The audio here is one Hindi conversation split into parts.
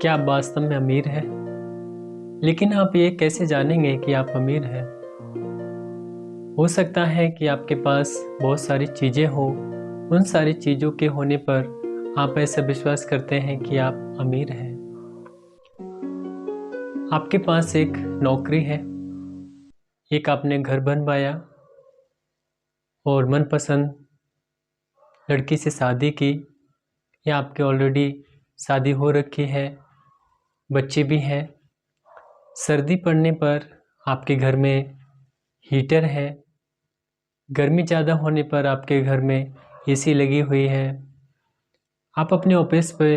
क्या आप वास्तव में अमीर हैं? लेकिन आप ये कैसे जानेंगे कि आप अमीर हैं? हो सकता है कि आपके पास बहुत सारी चीज़ें हों, उन सारी चीज़ों के होने पर आप ऐसा विश्वास करते हैं कि आप अमीर हैं। आपके पास एक नौकरी है, एक आपने घर बनवाया और मनपसंद लड़की से शादी की, या आपके ऑलरेडी शादी हो रखी है, बच्चे भी हैं। सर्दी पड़ने पर आपके घर में हीटर है, गर्मी ज़्यादा होने पर आपके घर में एसी लगी हुई है। आप अपने ऑफिस पे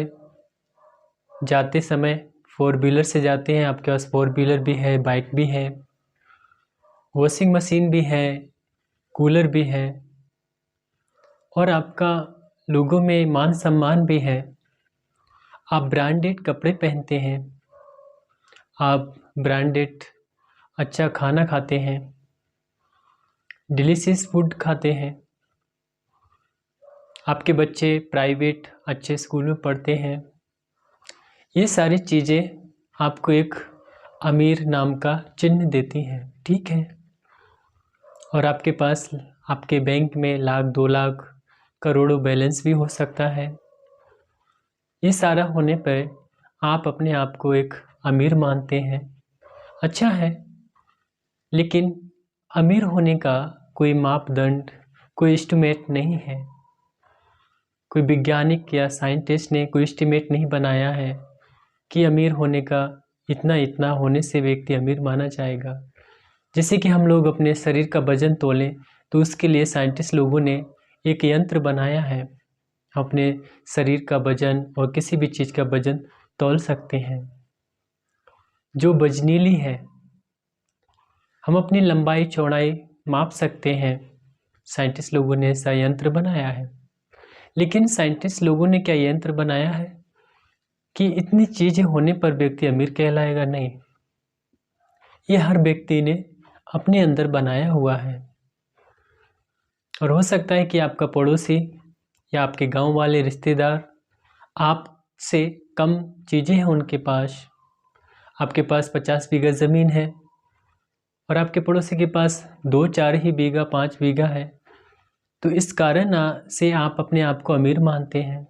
जाते समय फोर व्हीलर से जाते हैं, आपके पास फोर व्हीलर भी है, बाइक भी है, वॉशिंग मशीन भी है, कूलर भी है, और आपका लोगों में मान सम्मान भी है। आप ब्रांडेड कपड़े पहनते हैं, आप ब्रांडेड अच्छा खाना खाते हैं, डिलीशियस फूड खाते हैं। आपके बच्चे प्राइवेट अच्छे स्कूल में पढ़ते हैं। ये सारी चीज़ें आपको एक अमीर नाम का चिन्ह देती हैं, ठीक है। और आपके पास आपके बैंक में लाख 2 लाख करोड़ों बैलेंस भी हो सकता है। ये सारा होने पर आप अपने आप को एक अमीर मानते हैं। अच्छा है, लेकिन अमीर होने का कोई मापदंड, कोई एस्टिमेट नहीं है। कोई वैज्ञानिक या साइंटिस्ट ने कोई एस्टिमेट नहीं बनाया है कि अमीर होने का इतना इतना होने से व्यक्ति अमीर माना जाएगा। जैसे कि हम लोग अपने शरीर का वजन तोलें, तो उसके लिए साइंटिस्ट लोगों ने एक यंत्र बनाया है। अपने शरीर का वजन और किसी भी चीज़ का वजन तौल सकते हैं जो वजनीली है। हम अपनी लंबाई चौड़ाई माप सकते हैं, साइंटिस्ट लोगों ने ऐसा यंत्र बनाया है। लेकिन साइंटिस्ट लोगों ने क्या यंत्र बनाया है कि इतनी चीज़ें होने पर व्यक्ति अमीर कहलाएगा? नहीं, ये हर व्यक्ति ने अपने अंदर बनाया हुआ है। और हो सकता है कि आपका पड़ोसी या आपके गांव वाले रिश्तेदार आपसे कम चीज़ें हैं उनके पास। आपके पास 50 बीघा ज़मीन है और आपके पड़ोसी के पास 2-4 ही बीघा, 5 बीघा है। तो इस कारण से आप अपने आप को अमीर मानते हैं।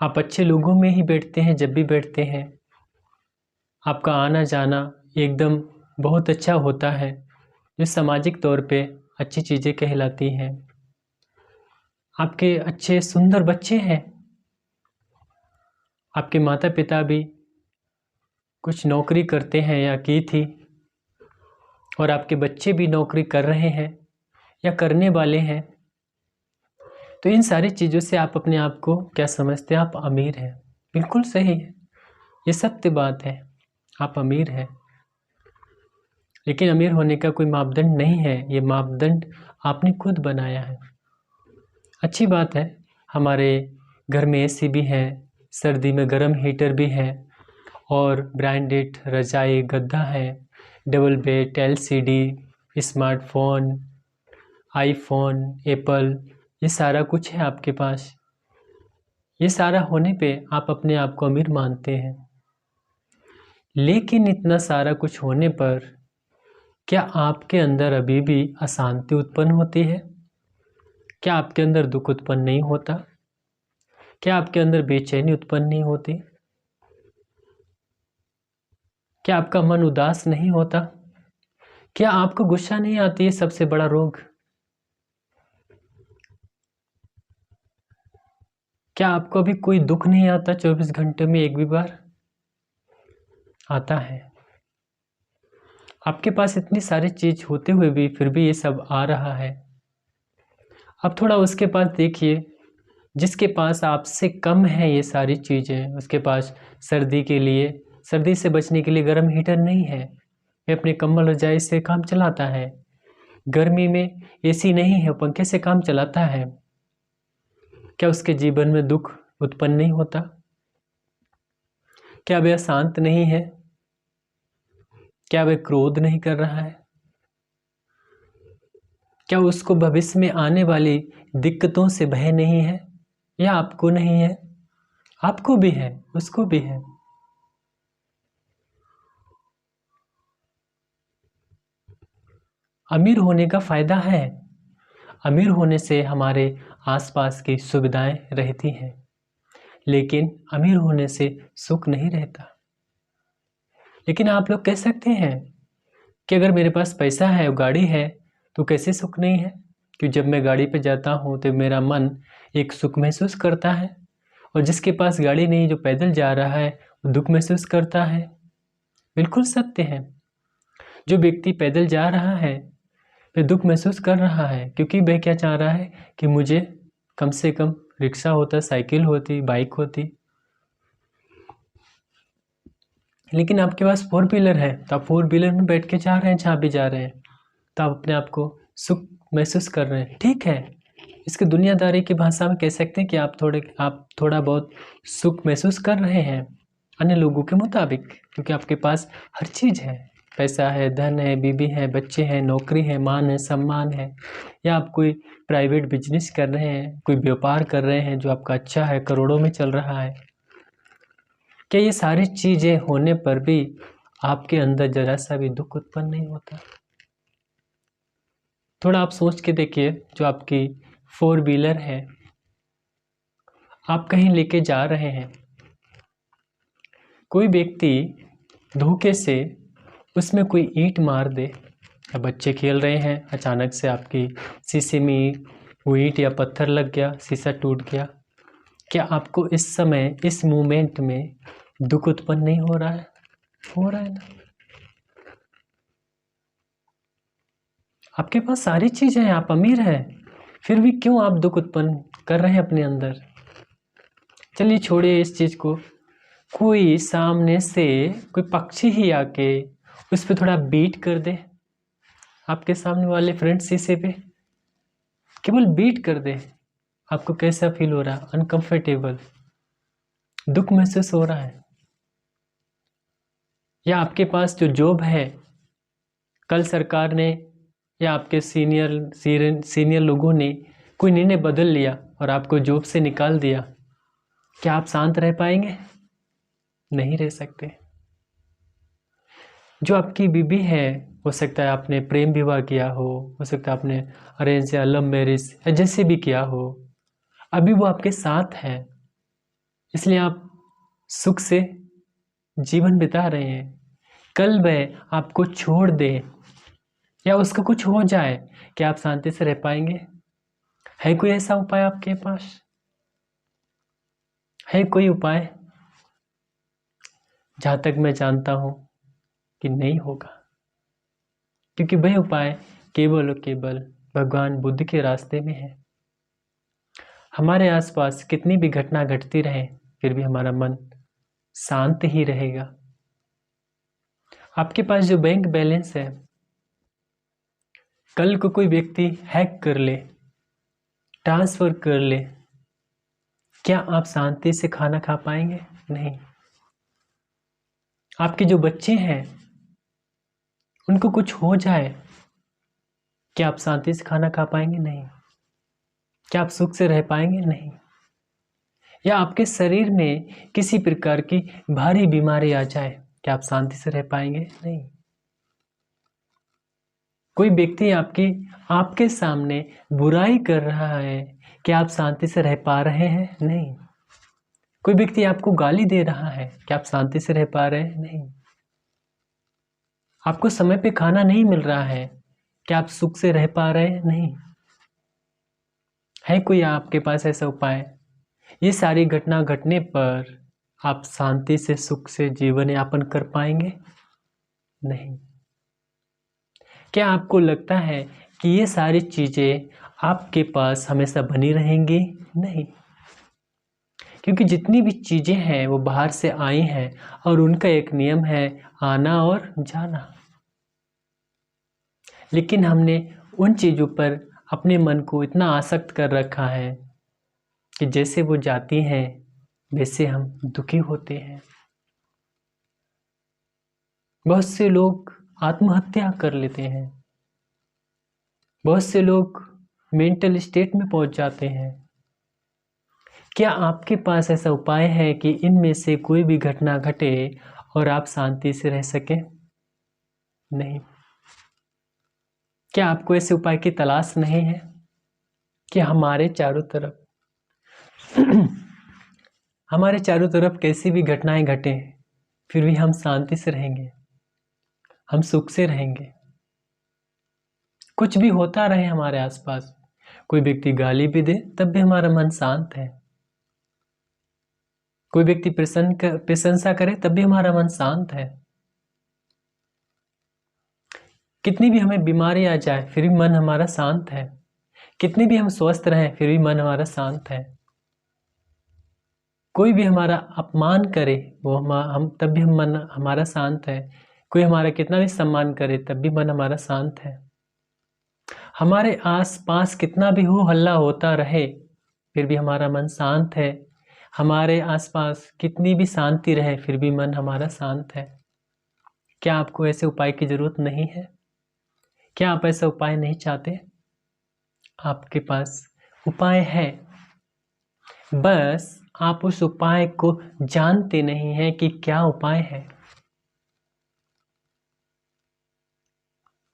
आप अच्छे लोगों में ही बैठते हैं, जब भी बैठते हैं आपका आना जाना एकदम बहुत अच्छा होता है, जो सामाजिक तौर पे अच्छी चीज़ें कहलाती हैं। आपके अच्छे सुंदर बच्चे हैं, आपके माता पिता भी कुछ नौकरी करते हैं या की थी, और आपके बच्चे भी नौकरी कर रहे हैं या करने वाले हैं। तो इन सारी चीज़ों से आप अपने आप को क्या समझते हैं? आप अमीर हैं। बिल्कुल सही है, ये सत्य बात है, आप अमीर हैं। लेकिन अमीर होने का कोई मापदंड नहीं है, ये मापदंड आपने खुद बनाया है। अच्छी बात है, हमारे घर में एसी भी है, सर्दी में गर्म हीटर भी है, और ब्रांडेड रजाई गद्दा है, double bed, LCD, smartphone, iPhone, Apple, ये सारा कुछ है आपके पास। ये सारा होने पे आप अपने आप को अमीर मानते हैं। लेकिन इतना सारा कुछ होने पर क्या आपके अंदर अभी भी अशांति उत्पन्न होती है? क्या आपके अंदर दुख उत्पन्न नहीं होता? क्या आपके अंदर बेचैनी उत्पन्न नहीं होती? क्या आपका मन उदास नहीं होता? क्या आपको गुस्सा नहीं आती है? सबसे बड़ा रोग। क्या आपको अभी कोई दुख नहीं आता 24 घंटे में एक भी बार? आता है। आपके पास इतनी सारी चीज होते हुए भी फिर भी ये सब आ रहा है। अब थोड़ा उसके पास देखिए, जिसके पास आपसे कम है ये सारी चीज़ें, उसके पास सर्दी के लिए, सर्दी से बचने के लिए गर्म हीटर नहीं है, वह अपने कंबल रजाई से काम चलाता है। गर्मी में एसी नहीं है, पंखे से काम चलाता है। क्या उसके जीवन में दुख उत्पन्न नहीं होता? क्या वह शांत नहीं है? क्या वह क्रोध नहीं कर रहा है? क्या उसको भविष्य में आने वाली दिक्कतों से भय नहीं है? या आपको नहीं है? आपको भी है, उसको भी है। अमीर होने का फायदा है, अमीर होने से हमारे आसपास की सुविधाएं रहती हैं, लेकिन अमीर होने से सुख नहीं रहता। लेकिन आप लोग कह सकते हैं कि अगर मेरे पास पैसा है और गाड़ी है तो कैसे सुख नहीं है? कि जब मैं गाड़ी पे जाता हूँ तो मेरा मन एक सुख महसूस करता है, और जिसके पास गाड़ी नहीं, जो पैदल जा रहा है, वो दुख महसूस करता है। बिल्कुल सत्य है। जो व्यक्ति पैदल जा रहा है वह दुख महसूस कर रहा है, क्योंकि वह क्या चाह रहा है कि मुझे कम से कम रिक्शा होता, साइकिल होती, बाइक होती। लेकिन आपके पास फोर व्हीलर है तो आप फोर व्हीलर में बैठ के जा रहे हैं, जहाँ भी जा रहे हैं, तो आप अपने आप को सुख महसूस कर रहे हैं। ठीक है, इसके दुनियादारी की भाषा में कह सकते हैं कि आप थोड़ा बहुत सुख महसूस कर रहे हैं अन्य लोगों के मुताबिक, क्योंकि आपके पास हर चीज़ है, पैसा है, धन है, बीवी है, बच्चे हैं, नौकरी है, मान है, सम्मान है, या आप कोई प्राइवेट बिजनेस कर रहे हैं, कोई व्यापार कर रहे हैं जो आपका अच्छा है, करोड़ों में चल रहा है। क्या ये सारी चीज़ें होने पर भी आपके अंदर जरा सा भी दुख उत्पन्न नहीं होता? थोड़ा आप सोच के देखिए, जो आपकी फोर व्हीलर है, आप कहीं लेके जा रहे हैं, कोई व्यक्ति धोखे से उसमें कोई ईंट मार दे, या बच्चे खेल रहे हैं, अचानक से आपकी शीशे में वो ईंट या पत्थर लग गया, शीशा टूट गया, क्या आपको इस समय, इस मोमेंट में दुख उत्पन्न नहीं हो रहा है? हो रहा है ना। आपके पास सारी चीज़ें हैं, आप अमीर हैं, फिर भी क्यों आप दुख उत्पन्न कर रहे हैं अपने अंदर? चलिए छोड़िए इस चीज़ को। कोई सामने से कोई पक्षी ही आके उस पर थोड़ा बीट कर दे, आपके सामने वाले फ्रंट शीशे पे केवल बीट कर दे, आपको कैसा फील हो रहा है? अनकंफर्टेबल, दुख महसूस हो रहा है। या आपके पास जो जॉब है, कल सरकार ने या आपके सीनियर लोगों ने कोई निर्णय बदल लिया और आपको जॉब से निकाल दिया, क्या आप शांत रह पाएंगे? नहीं रह सकते। जो आपकी बीबी है, हो सकता है आपने प्रेम विवाह किया हो सकता है आपने अरेंज या लव मैरिज या जैसे भी किया हो, अभी वो आपके साथ है, इसलिए आप सुख से जीवन बिता रहे हैं। कल वह आपको छोड़ दे या उसका कुछ हो जाए, क्या आप शांति से रह पाएंगे? है कोई ऐसा उपाय आपके पास? है कोई उपाय? जहाँ तक मैं जानता हूँ कि नहीं होगा, क्योंकि वह उपाय केवल और केवल भगवान बुद्ध के रास्ते में है। हमारे आसपास कितनी भी घटना घटती रहे, फिर भी हमारा मन शांत ही रहेगा। आपके पास जो बैंक बैलेंस है, कल को कोई व्यक्ति हैक कर ले, ट्रांसफर कर ले, क्या आप शांति से खाना खा पाएंगे? नहीं। आपके जो बच्चे हैं, उनको कुछ हो जाए, क्या आप शांति से खाना खा पाएंगे? नहीं। क्या आप सुख से रह पाएंगे? नहीं। या आपके शरीर में किसी प्रकार की भारी बीमारी आ जाए, क्या आप शांति से रह पाएंगे? नहीं। कोई व्यक्ति आपके सामने बुराई कर रहा है, क्या आप शांति से रह पा रहे हैं? नहीं। कोई व्यक्ति आपको गाली दे रहा है, क्या आप शांति से रह पा रहे हैं? नहीं। आपको समय पे खाना नहीं मिल रहा है, क्या आप सुख से रह पा रहे हैं? नहीं। है कोई आपके पास ऐसा उपाय? ये सारी घटना घटने पर आप शांति से, सुख से जीवन यापन कर पाएंगे? नहीं। क्या आपको लगता है कि ये सारी चीज़ें आपके पास हमेशा बनी रहेंगी? नहीं। क्योंकि जितनी भी चीज़ें हैं वो बाहर से आई हैं, और उनका एक नियम है, आना और जाना। लेकिन हमने उन चीज़ों पर अपने मन को इतना आसक्त कर रखा है कि जैसे वो जाती हैं वैसे हम दुखी होते हैं। बहुत से लोग आत्महत्या कर लेते हैं, बहुत से लोग मेंटल स्टेट में पहुंच जाते हैं। क्या आपके पास ऐसा उपाय है कि इनमें से कोई भी घटना घटे और आप शांति से रह सकें? नहीं। क्या आपको ऐसे उपाय की तलाश नहीं है कि हमारे चारों तरफ हमारे चारों तरफ कैसी भी घटनाएं घटे फिर भी हम शांति से रहेंगे, हम सुख से रहेंगे। कुछ भी होता रहे हमारे आसपास, कोई व्यक्ति गाली भी दे तब भी हमारा मन शांत है, कोई व्यक्ति प्रशंसा करे तब भी हमारा मन शांत है। कितनी भी हमें बीमारी आ जाए फिर भी मन हमारा शांत है, कितनी भी हम स्वस्थ रहें फिर भी मन हमारा शांत है। कोई भी हमारा अपमान करे वो हम तब भी मन हमारा शांत है, कोई हमारा कितना भी सम्मान करे तब भी मन हमारा शांत है। हमारे आस-पास कितना भी हो हल्ला होता रहे फिर भी हमारा मन शांत है, हमारे आसपास कितनी भी शांति रहे फिर भी मन हमारा शांत है। क्या आपको ऐसे उपाय की जरूरत नहीं है? क्या आप ऐसा उपाय नहीं चाहते? आपके पास उपाय है, बस आप उस उपाय को जानते नहीं हैं कि क्या उपाय है।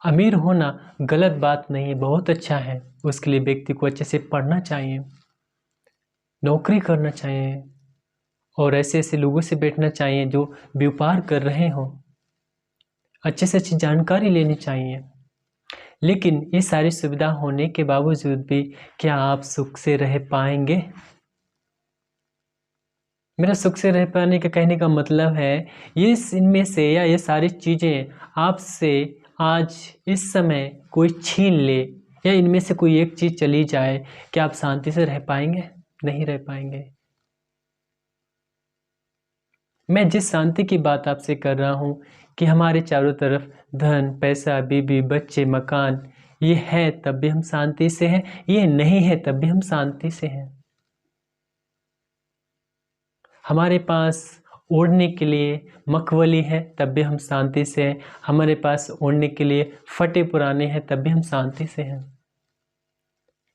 अमीर होना गलत बात नहीं, बहुत अच्छा है। उसके लिए व्यक्ति को अच्छे से पढ़ना चाहिए, नौकरी करना चाहिए और ऐसे ऐसे लोगों से बैठना चाहिए जो व्यापार कर रहे हों, अच्छे से अच्छी जानकारी लेनी चाहिए। लेकिन ये सारी सुविधा होने के बावजूद भी क्या आप सुख से रह पाएंगे? मेरा सुख से रह पाने का कहने का मतलब है ये इनमें से या ये सारी चीज़ें आपसे आज इस समय कोई छीन ले या इनमें से कोई एक चीज़ चली जाए, क्या आप शांति से रह पाएंगे? नहीं रह पाएंगे। मैं जिस शांति की बात आपसे कर रहा हूँ कि हमारे चारों तरफ धन, पैसा, बीबी, बच्चे, मकान, ये है तब भी हम शांति से हैं, ये नहीं है तब भी हम शांति से हैं। हमारे पास ओढ़ने के लिए मखमली है तब भी हम शांति से हैं, हमारे पास ओढ़ने के लिए फटे पुराने हैं तब भी हम शांति से हैं।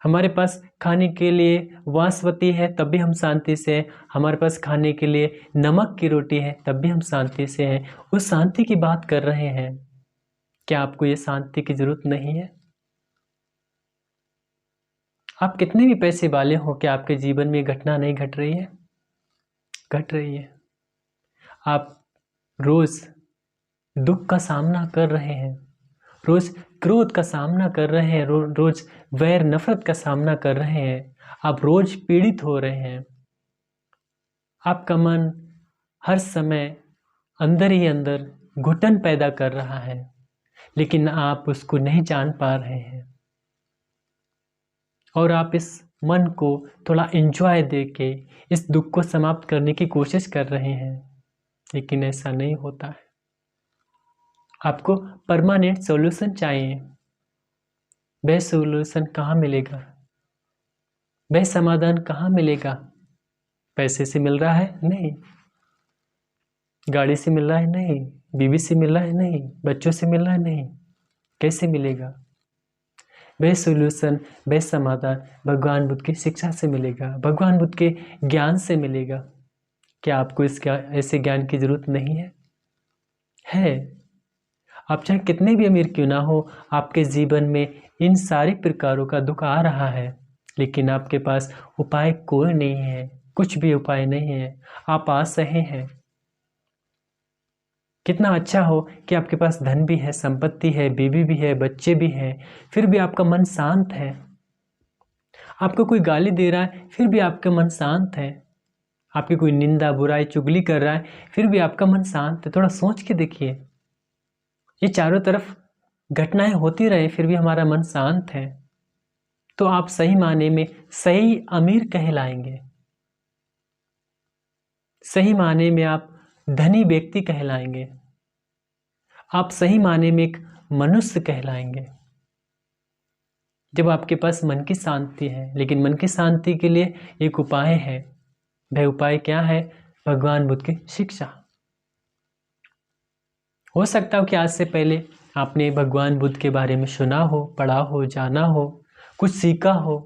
हमारे पास खाने के लिए बासमती है तब भी हम शांति से हैं, हमारे पास खाने के लिए नमक की रोटी है तब भी हम शांति से हैं। उस शांति की बात कर रहे हैं। क्या आपको ये शांति की जरूरत नहीं है? आप कितने भी पैसे वाले हो, क्या आपके जीवन में घटना नहीं घट रही है? घट रही है। आप रोज दुख का सामना कर रहे हैं, रोज क्रोध का सामना कर रहे हैं, रोज वैर नफरत का सामना कर रहे हैं, आप रोज पीड़ित हो रहे हैं। आपका मन हर समय अंदर ही अंदर घुटन पैदा कर रहा है, लेकिन आप उसको नहीं जान पा रहे हैं और आप इस मन को थोड़ा एंजॉय देके इस दुख को समाप्त करने की कोशिश कर रहे हैं, लेकिन ऐसा नहीं होता है। आपको परमानेंट सॉल्यूशन चाहिए। वह सॉल्यूशन कहाँ मिलेगा? वह समाधान कहाँ मिलेगा? पैसे से मिल रहा है? नहीं। गाड़ी से मिल रहा है? नहीं। बीवी से मिल रहा है? नहीं। बच्चों से मिल रहा है? नहीं। कैसे मिलेगा? वह सॉल्यूशन, वह समाधान भगवान बुद्ध की शिक्षा से मिलेगा, भगवान बुद्ध के ज्ञान से मिलेगा। क्या आपको इसका ऐसे ज्ञान की जरूरत नहीं है? है। आप चाहे कितने भी अमीर क्यों ना हो, आपके जीवन में इन सारे प्रकारों का दुख आ रहा है, लेकिन आपके पास उपाय कोई नहीं है, कुछ भी उपाय नहीं है। आप असहाय हैं। कितना अच्छा हो कि आपके पास धन भी है, संपत्ति है, बीवी भी है, बच्चे भी हैं, फिर भी आपका मन शांत है। आपको कोई गाली दे रहा है फिर भी आपका मन शांत है। आपकी कोई निंदा, बुराई, चुगली कर रहा है फिर भी आपका मन शांत है। थोड़ा सोच के देखिए, ये चारों तरफ घटनाएं होती रहे फिर भी हमारा मन शांत है, तो आप सही मायने में सही अमीर कहलाएंगे, सही मायने में आप धनी व्यक्ति कहलाएंगे, आप सही मायने में एक मनुष्य कहलाएंगे जब आपके पास मन की शांति है। लेकिन मन की शांति के लिए एक उपाय है। वह उपाय क्या है? भगवान बुद्ध की शिक्षा। हो सकता हो कि आज से पहले आपने भगवान बुद्ध के बारे में सुना हो, पढ़ा हो, जाना हो, कुछ सीखा हो,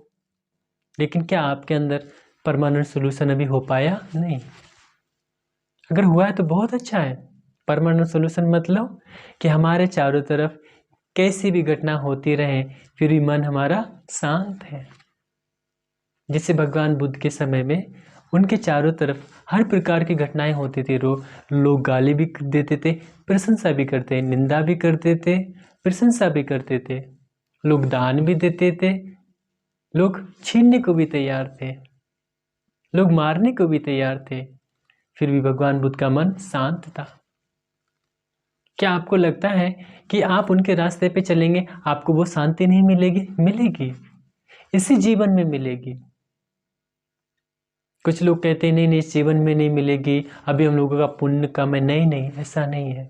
लेकिन क्या आपके अंदर परमानेंट सोल्यूशन अभी हो पाया नहीं। अगर हुआ है तो बहुत अच्छा है। परमानेंट सोल्यूशन मतलब कि हमारे चारों तरफ कैसी भी घटना होती रहे फिर भी मन हमारा शांत है। जैसे भगवान बुद्ध के समय में उनके चारों तरफ हर प्रकार की घटनाएं होती थी। लोग गाली भी देते थे, प्रशंसा भी करते, निंदा भी करते थे, प्रशंसा भी करते थे, लोग दान भी देते थे, लोग छीनने को भी तैयार थे, लोग मारने को भी तैयार थे, फिर भी भगवान बुद्ध का मन शांत था। क्या आपको लगता है कि आप उनके रास्ते पे चलेंगे आपको वो शांति नहीं मिलेगी? मिलेगी, इसी जीवन में मिलेगी। कुछ लोग कहते हैं नहीं नहीं इस जीवन में नहीं मिलेगी, अभी हम लोगों का पुण्य कम है। नहीं नहीं, ऐसा नहीं है।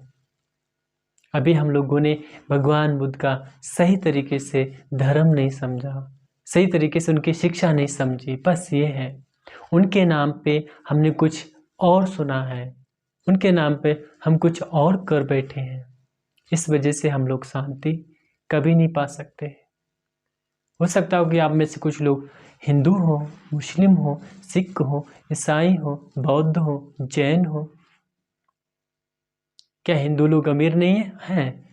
अभी हम लोगों ने भगवान बुद्ध का सही तरीके से धर्म नहीं समझा, सही तरीके से उनकी शिक्षा नहीं समझी। बस ये है, उनके नाम पे हमने कुछ और सुना है, उनके नाम पे हम कुछ और कर बैठे हैं। इस वजह से हम लोग शांति कभी नहीं पा सकते। हो सकता हो कि आप में से कुछ लोग हिंदू हो, मुस्लिम हो, सिख हो, ईसाई हो, बौद्ध हो, जैन हो। क्या हिंदू लोग अमीर नहीं हैं?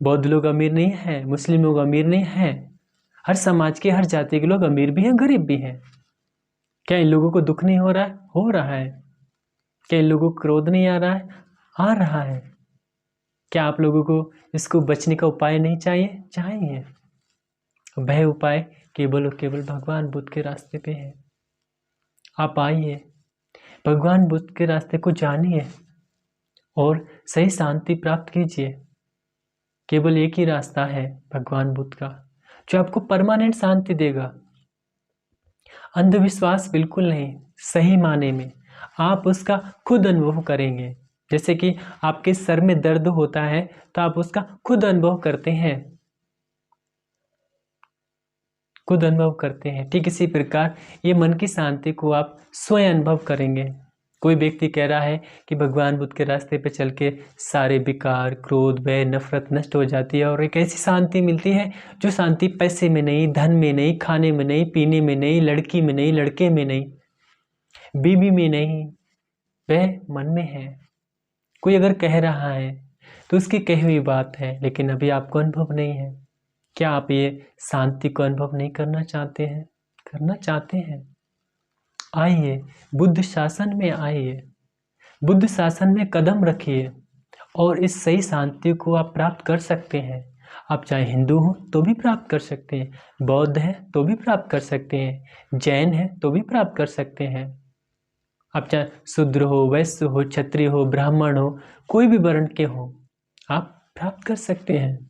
बौद्ध लोग अमीर नहीं हैं? मुस्लिम लोग अमीर नहीं हैं? हर समाज के, हर जाति के लोग अमीर भी हैं, गरीब भी हैं। क्या इन लोगों को दुख नहीं हो रहा है? हो रहा है। क्या इन लोगों को क्रोध नहीं आ रहा है? आ रहा है। क्या आप लोगों को इसको बचने का उपाय नहीं चाहिए? चाहिए। वह उपाय केवल और केवल भगवान बुद्ध के रास्ते पे है। आप आइए, भगवान बुद्ध के रास्ते को जानिए और सही शांति प्राप्त कीजिए। केवल एक ही रास्ता है भगवान बुद्ध का, जो आपको परमानेंट शांति देगा। अंधविश्वास बिल्कुल नहीं, सही माने में आप उसका खुद अनुभव करेंगे। जैसे कि आपके सर में दर्द होता है तो आप उसका खुद अनुभव करते हैं, खुद अनुभव करते हैं। ठीक इसी प्रकार ये मन की शांति को आप स्वयं अनुभव करेंगे। कोई व्यक्ति कह रहा है कि भगवान बुद्ध के रास्ते पे चल के सारे विकार, क्रोध, भय, नफरत नष्ट हो जाती है और एक ऐसी शांति मिलती है जो शांति पैसे में नहीं, धन में नहीं, खाने में नहीं, पीने में नहीं, लड़की में नहीं, लड़के में नहीं, बीवी में नहीं, वह मन में है। कोई अगर कह रहा है तो उसकी कही हुई बात है, लेकिन अभी आपको अनुभव नहीं है। क्या आप ये शांति को अनुभव नहीं करना चाहते हैं? करना चाहते हैं? आइए, बुद्ध शासन में आइए, बुद्ध शासन में कदम रखिए और इस सही शांति को आप प्राप्त कर सकते हैं। आप चाहे हिंदू हो तो भी प्राप्त कर सकते हैं, बौद्ध हैं तो भी प्राप्त कर सकते हैं, जैन हैं तो भी प्राप्त कर सकते हैं। आप चाहे शूद्र हो, वैश्य हो, क्षत्रिय हो, ब्राह्मण हो, कोई भी वर्ण के हो, आप प्राप्त कर सकते हैं।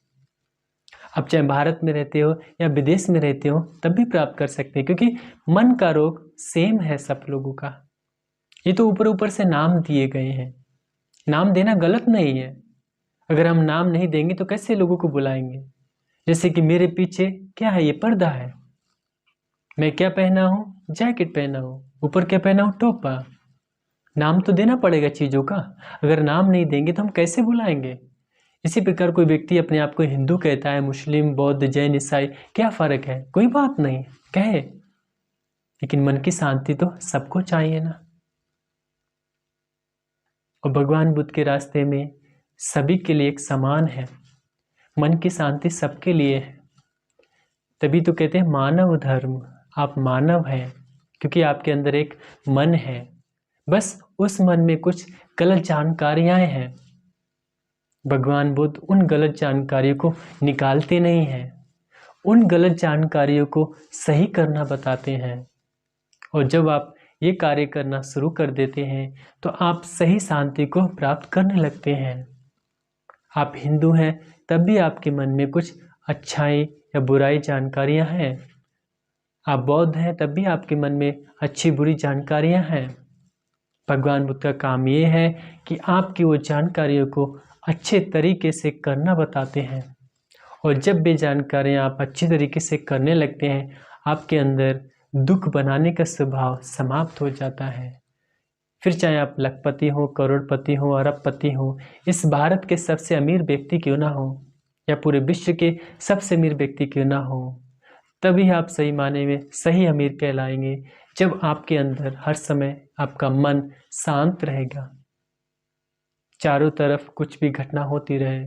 आप चाहे भारत में रहते हो या विदेश में रहते हो तब भी प्राप्त कर सकते हैं, क्योंकि मन का रोग सेम है सब लोगों का। ये तो ऊपर ऊपर से नाम दिए गए हैं, नाम देना गलत नहीं है। अगर हम नाम नहीं देंगे तो कैसे लोगों को बुलाएंगे? जैसे कि मेरे पीछे क्या है, ये पर्दा है, मैं क्या पहना हूँ? जैकेट पहना हूँ, ऊपर क्या पहना हूँ? टोपा। नाम तो देना पड़ेगा चीज़ों का। अगर नाम नहीं देंगे तो हम कैसे बुलाएंगे? इसी प्रकार कोई व्यक्ति अपने आप को हिंदू कहता है, मुस्लिम, बौद्ध, जैन, ईसाई, क्या फ़र्क है? कोई बात नहीं, कहे, लेकिन मन की शांति तो सबको चाहिए ना। और भगवान बुद्ध के रास्ते में सभी के लिए एक समान है, मन की शांति सबके लिए है। तभी तो कहते हैं मानव धर्म। आप मानव हैं क्योंकि आपके अंदर एक मन है, बस उस मन में कुछ गलत जानकारियां हैं। भगवान बुद्ध उन गलत जानकारियों को निकालते नहीं हैं, उन गलत जानकारियों को सही करना बताते हैं। और जब आप ये कार्य करना शुरू कर देते हैं तो आप सही शांति को प्राप्त करने लगते हैं। आप हिंदू हैं तब भी आपके मन में कुछ अच्छाई या बुराई जानकारियां हैं, आप बौद्ध हैं तब भी आपके मन में अच्छी बुरी जानकारियां हैं। भगवान बुद्ध का काम ये है कि आपकी वो जानकारियों को अच्छे तरीके से करना बताते हैं। और जब भी जानकारियाँ आप अच्छी तरीके से करने लगते हैं, आपके अंदर दुख बनाने का स्वभाव समाप्त हो जाता है। फिर चाहे आप लखपति हो, करोड़पति हो, अरबपति हो, इस भारत के सबसे अमीर व्यक्ति क्यों ना हो या पूरे विश्व के सबसे अमीर व्यक्ति क्यों ना हो, तभी आप सही माने में सही अमीर कहलाएंगे जब आपके अंदर हर समय आपका मन शांत रहेगा, चारों तरफ कुछ भी घटना होती रहे,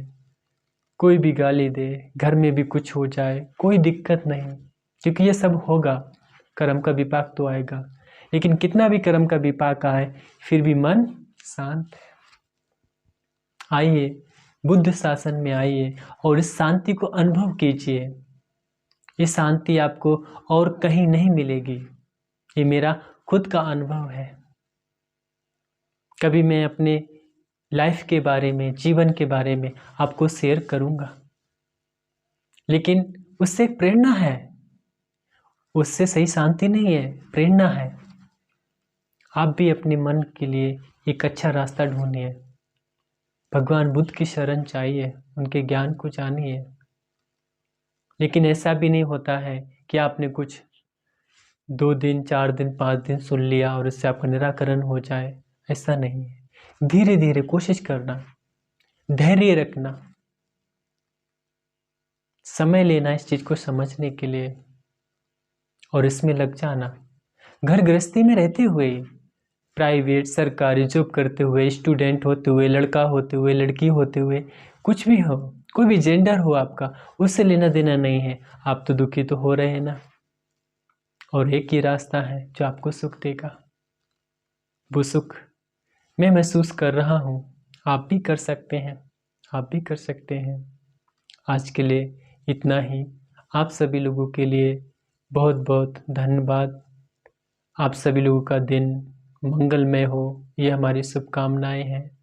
कोई भी गाली दे, घर में भी कुछ हो जाए, कोई दिक्कत नहीं, क्योंकि ये सब होगा, कर्म का विपाक तो आएगा। लेकिन कितना भी कर्म का विपाक आए, फिर भी मन शांत है। आइए, बुद्ध शासन में आइए और इस शांति को अनुभव कीजिए। ये शांति आपको और कहीं नहीं मिलेगी, ये मेरा खुद का अनुभव है। कभी मैं अपने लाइफ के बारे में, जीवन के बारे में आपको शेयर करूंगा, लेकिन उससे एक प्रेरणा है, उससे सही शांति नहीं है, प्रेरणा है। आप भी अपने मन के लिए एक अच्छा रास्ता ढूंढिए, भगवान बुद्ध की शरण चाहिए, उनके ज्ञान को जानिए। लेकिन ऐसा भी नहीं होता है कि आपने कुछ 2 दिन, 4 दिन, 5 दिन सुन लिया और उससे आपका निराकरण हो जाए, ऐसा नहीं है। धीरे धीरे कोशिश करना, धैर्य रखना, समय लेना इस चीज़ को समझने के लिए और इसमें लग जाना। घर गृहस्थी में रहते हुए, प्राइवेट सरकारी जॉब करते हुए, स्टूडेंट होते हुए, लड़का होते हुए, लड़की होते हुए, कुछ भी हो, कोई भी जेंडर हो आपका, उससे लेना देना नहीं है। आप तो दुखी तो हो रहे हैं ना, और एक ही रास्ता है जो आपको सुख देगा। वो सुख मैं महसूस कर रहा हूँ, आप भी कर सकते हैं, आप भी कर सकते हैं। आज के लिए इतना ही। आप सभी लोगों के लिए बहुत बहुत धन्यवाद। आप सभी लोगों का दिन मंगलमय हो, ये हमारी शुभकामनाएं हैं।